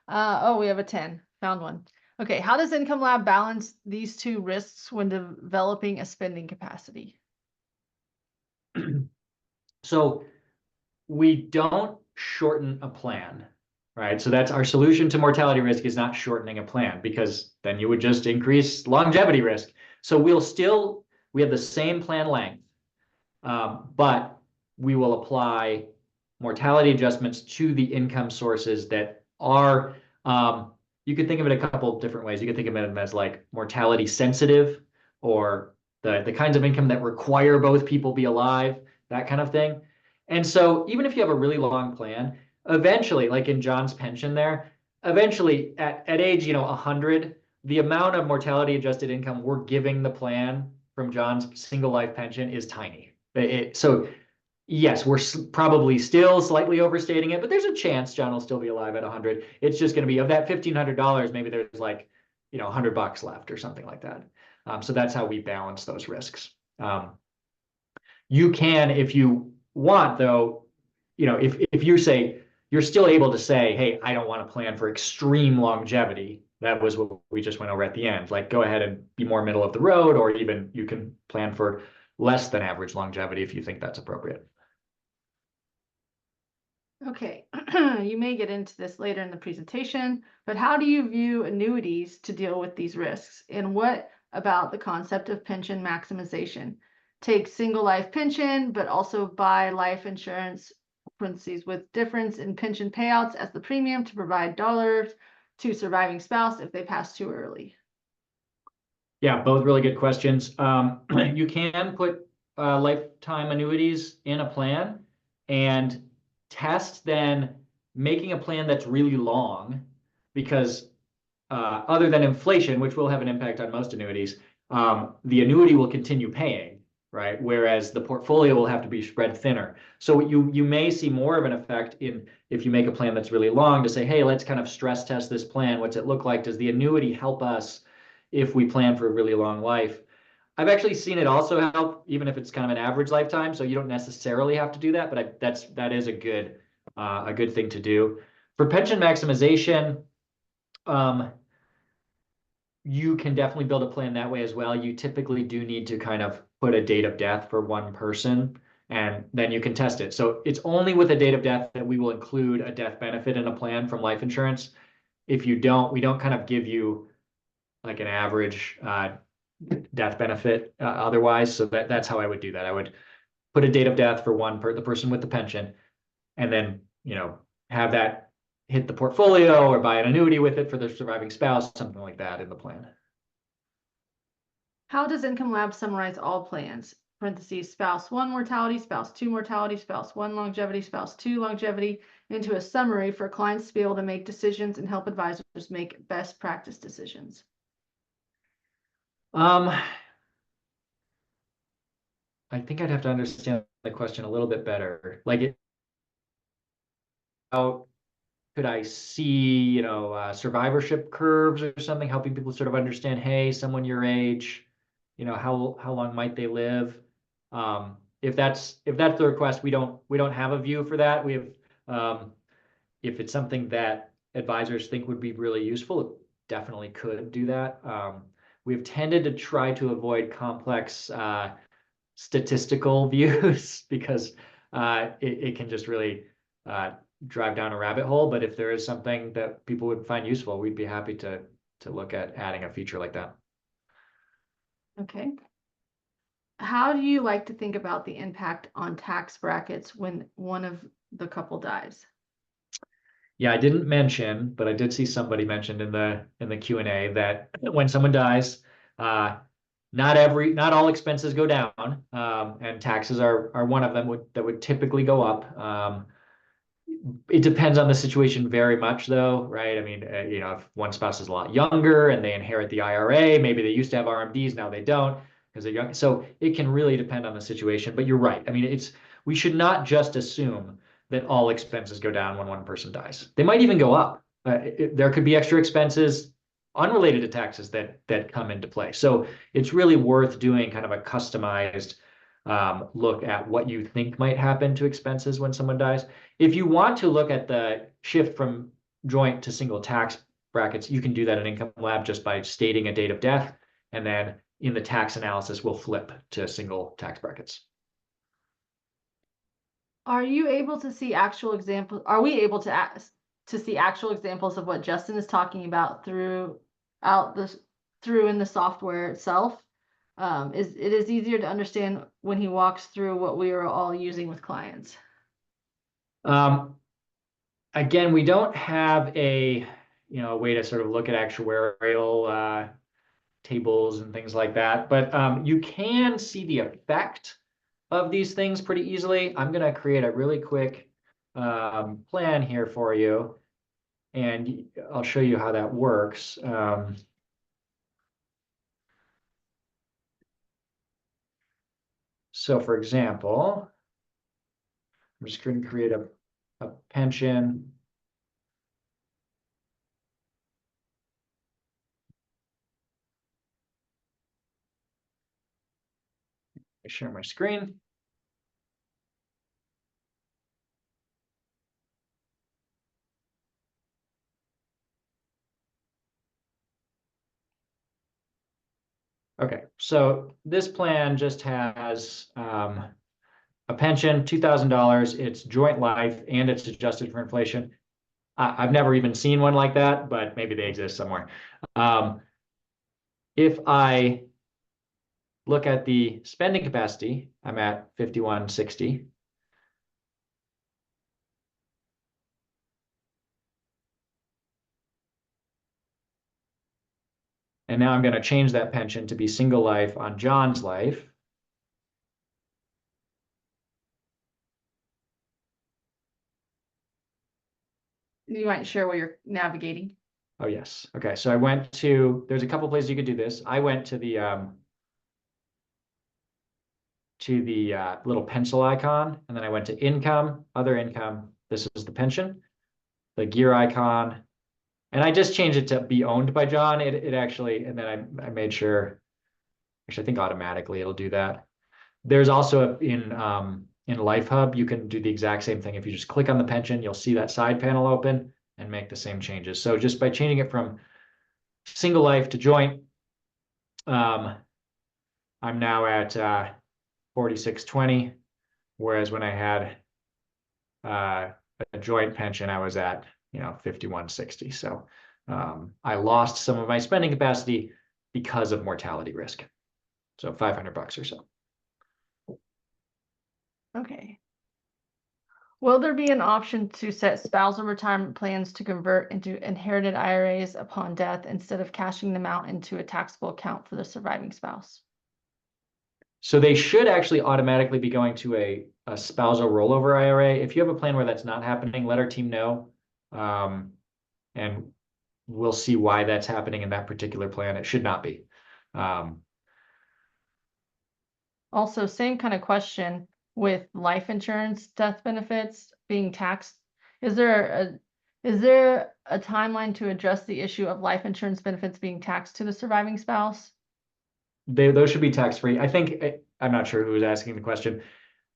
Oh, we have a 10. Found one. Okay. How does Income Lab balance these two risks when developing a spending capacity? So we don't shorten a plan, right? So that's our solution to mortality risk, is not shortening a plan, because then you would just increase longevity risk. So we have the same plan length, but we will apply mortality adjustments to the income sources that are, you could think of it a couple of different ways. You could think of it as like mortality sensitive, or the kinds of income that require both people be alive, that kind of thing. And so even if you have a really long plan, eventually, like in John's pension there, eventually at age, 100, the amount of mortality adjusted income we're giving the plan from John's single life pension is tiny. So yes, we're probably still slightly overstating it, but there's a chance John will still be alive at 100. It's just going to be, of that $1,500, maybe there's like, $100 left or something like that. So that's how we balance those risks. You can, if you want, though, if you say, you're still able to say, hey, I don't want to plan for extreme longevity. That was what we just went over at the end. Like, go ahead and be more middle of the road, or even you can plan for less than average longevity if you think that's appropriate. Okay, you may get into this later in the presentation, but how do you view annuities to deal with these risks? And what about the concept of pension maximization? Take single life pension, but also buy life insurance, parentheses, with difference in pension payouts as the premium to provide dollars to surviving spouse if they pass too early. Yeah, both really good questions. You can put lifetime annuities in a plan and test then making a plan that's really long, because other than inflation, which will have an impact on most annuities, the annuity will continue paying, right? Whereas the portfolio will have to be spread thinner. So you may see more of an effect if you make a plan that's really long, to say, hey, let's kind of stress test this plan. What's it look like? Does the annuity help us if we plan for a really long life? I've actually seen it also help, even if it's kind of an average lifetime. So you don't necessarily have to do that, but that is a good thing to do. For pension maximization, you can definitely build a plan that way as well. You typically do need to kind of put a date of death for one person, and then you can test it. So it's only with a date of death that we will include a death benefit in a plan from life insurance. If you don't, we don't kind of give you like an average death benefit otherwise. So that's how I would do that. I would put a date of death for the person with the pension, and then, have that hit the portfolio, or buy an annuity with it for the surviving spouse, something like that in the plan. How does Income Lab summarize all plans? Parentheses, spouse 1 mortality, spouse 2 mortality, spouse 1 longevity, spouse 2 longevity, into a summary for clients to be able to make decisions and help advisors make best practice decisions. I think I'd have to understand the question a little bit better. Like, how could I see, survivorship curves or something, helping people sort of understand, hey, someone your age, how long might they live? If that's the request, we don't have a view for that. We have, if it's something that advisors think would be really useful, it definitely could do that. We've tended to try to avoid complex statistical views, because it can just really drive down a rabbit hole, but if there is something that people would find useful, we'd be happy to look at adding a feature like that. Okay. How do you like to think about the impact on tax brackets when one of the couple dies? Yeah, I didn't mention, but I did see somebody mentioned in the Q&A that when someone dies, not all expenses go down, and taxes are one of them that would typically go up. It depends on the situation very much, though, right? I mean, if one spouse is a lot younger and they inherit the IRA, maybe they used to have RMDs, now they don't because they're young. So it can really depend on the situation. But you're right. I mean, we should not just assume that all expenses go down when one person dies. They might even go up. There could be extra expenses unrelated to taxes that come into play. So it's really worth doing kind of a customized look at what you think might happen to expenses when someone dies. If you want to look at the shift from joint to single tax brackets, you can do that in Income Lab just by stating a date of death, and then in the tax analysis, we'll flip to single tax brackets. Are you able to see actual examples? Are we able to see actual examples of what Justin is talking about through in the software itself? It is easier to understand when he walks through what we are all using with clients. Again, we don't have a way to sort of look at actuarial tables and things like that, but you can see the effect of these things pretty easily. I'm going to create a really quick plan here for you, and I'll show you how that works. So for example, I'm just going to create a pension. I share my screen. Okay, so this plan just has a pension, $2,000. It's joint life and it's adjusted for inflation. I've never even seen one like that, but maybe they exist somewhere. If I look at the spending capacity, I'm at 5160. And now I'm going to change that pension to be single life on John's life. You might share where you're navigating. Oh, yes. Okay, so there's a couple places you could do this. I went to the little pencil icon, and then I went to income, other income. This is the pension, the gear icon, and I just changed it to be owned by John. It actually, and then I made sure, actually I think automatically it'll do that. There's also in Life Hub, you can do the exact same thing. If you just click on the pension, you'll see that side panel open and make the same changes. So just by changing it from single life to joint, I'm now at 4620, whereas when I had a joint pension, I was at 5160. So I lost some of my spending capacity because of mortality risk. So $500 or so. Okay. Will there be an option to set spousal retirement plans to convert into inherited IRAs upon death instead of cashing them out into a taxable account for the surviving spouse? So they should actually automatically be going to a spousal rollover IRA. If you have a plan where that's not happening, let our team know. And we'll see why that's happening in that particular plan. It should not be. Also, same kind of question with life insurance death benefits being taxed. Is there a timeline to address the issue of life insurance benefits being taxed to the surviving spouse? Those should be tax-free. I think, I'm not sure who was asking the question.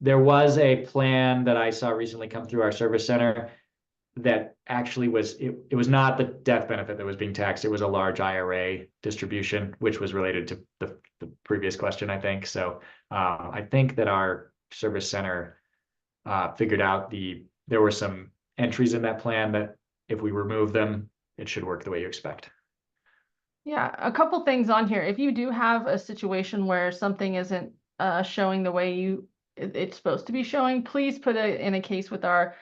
There was a plan that I saw recently come through our service center that actually it was not the death benefit that was being taxed. It was a large IRA distribution, which was related to the previous question, I think. So I think that our service center figured out there were some entries in that plan that if we remove them, it should work the way you expect. Yeah, a couple things on here. If you do have a situation where something isn't showing the way it's supposed to be showing, please put it in a case with our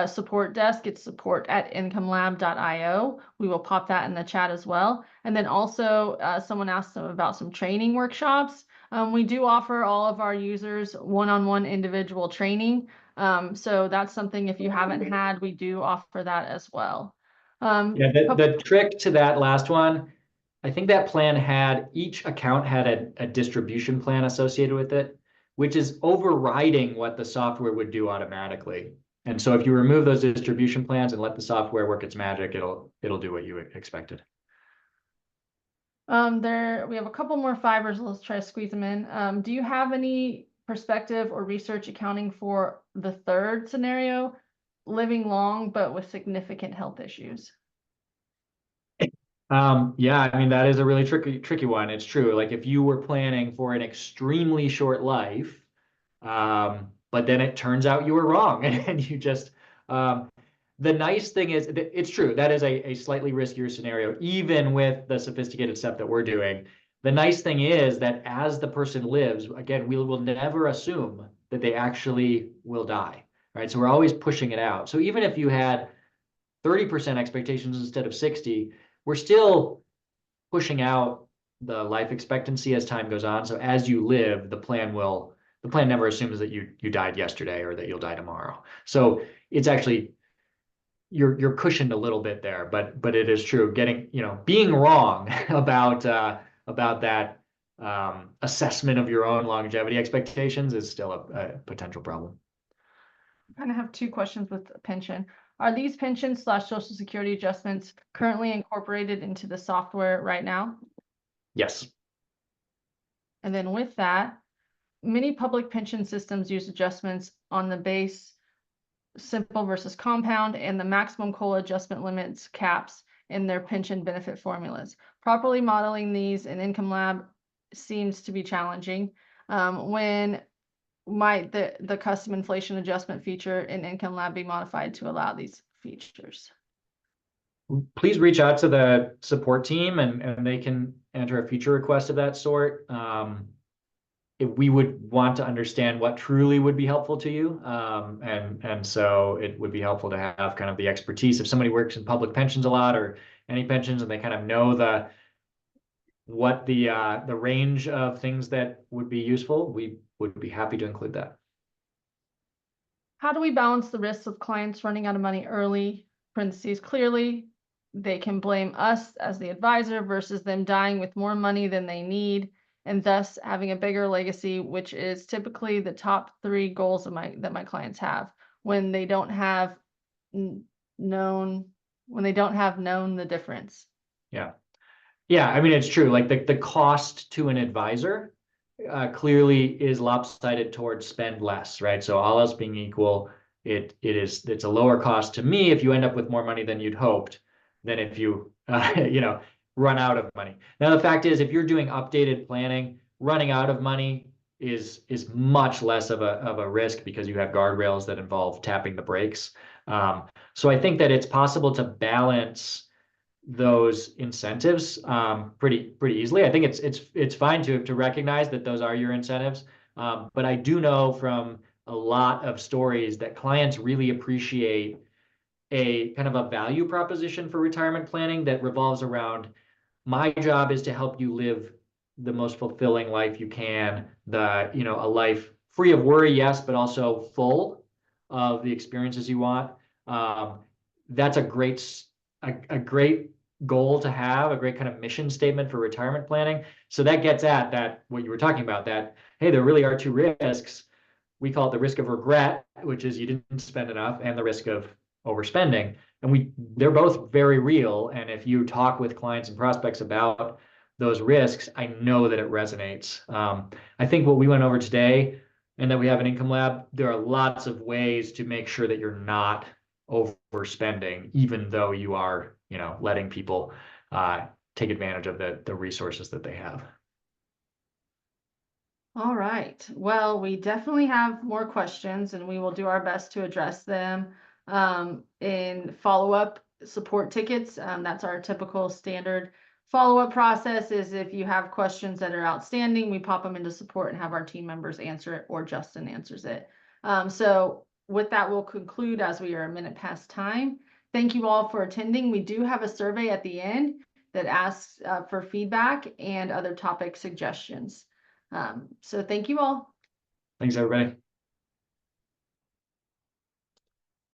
support desk. It's support@incomelab.io. We will pop that in the chat as well. And then also someone asked them about some training workshops. We do offer all of our users one-on-one individual training. So that's something, if you haven't had, we do offer that as well. Yeah, the trick to that last one, I think that plan each account had a distribution plan associated with it, which is overriding what the software would do automatically. And so if you remove those distribution plans and let the software work its magic, it'll do what you expected. We have a couple more fibers. Let's try to squeeze them in. Do you have any perspective or research accounting for the third scenario, living long but with significant health issues? Yeah, I mean, that is a really tricky one. It's true. Like if you were planning for an extremely short life, but then it turns out you were wrong and you just, the nice thing is it's true. That is a slightly riskier scenario, even with the sophisticated stuff that we're doing. The nice thing is that as the person lives, again, we will never assume that they actually will die, right? So we're always pushing it out. So even if you had 30% expectations instead of 60, we're still pushing out the life expectancy as time goes on. So as you live, the plan never assumes that you died yesterday or that you'll die tomorrow. So it's actually you're cushioned a little bit there, but it is true. Being wrong about that assessment of your own longevity expectations is still a potential problem. I kind of have two questions with pension. Are these pension/Social Security adjustments currently incorporated into the software right now? Yes. And then with that, many public pension systems use adjustments on the base, simple versus compound, and the maximum COLA adjustment limits caps in their pension benefit formulas. Properly modeling these in Income Lab seems to be challenging. When might the custom inflation adjustment feature in Income Lab be modified to allow these features? Please reach out to the support team and they can enter a feature request of that sort. If we would want to understand what truly would be helpful to you. And so it would be helpful to have kind of the expertise. If somebody works in public pensions a lot or any pensions and they kind of know what the range of things that would be useful, we would be happy to include that. How do we balance the risks of clients running out of money early? Parentheses, clearly, they can blame us as the advisor versus them dying with more money than they need, and thus having a bigger legacy, which is typically the top 3 goals of that my clients have when they don't have known the difference. Yeah. Yeah, I mean, it's true. Like the cost to an advisor clearly is lopsided towards spend less, right? So all else being equal, it's a lower cost to me if you end up with more money than you'd hoped than if you run out of money. Now the fact is, if you're doing updated planning, running out of money is much less of a risk because you have guardrails that involve tapping the brakes. So I think that it's possible to balance those incentives pretty easily. I think it's fine to recognize that those are your incentives, but I do know from a lot of stories that clients really appreciate a kind of a value proposition for retirement planning that revolves around my job is to help you live the most fulfilling life you can, a life free of worry, yes, but also full of the experiences you want. That's a great goal to have, a great kind of mission statement for retirement planning. So that gets at that, what you were talking about, that, hey, there really are 2 risks. We call it the risk of regret, which is you didn't spend enough, and the risk of overspending. And they're both very real. And if you talk with clients and prospects about those risks, I know that it resonates. I think what we went over today and that we have an Income Lab, there are lots of ways to make sure that you're not overspending, even though you are, letting people take advantage of the resources that they have. All right. Well, we definitely have more questions and we will do our best to address them. in follow-up support tickets. That's our typical standard follow-up process. Is if you have questions that are outstanding, we pop them into support and have our team members answer it, or Justin answers it. So with that, we'll conclude as we are a minute past time. Thank you all for attending. We do have a survey at the end that asks for feedback and other topic suggestions. So thank you all. Thanks, everybody.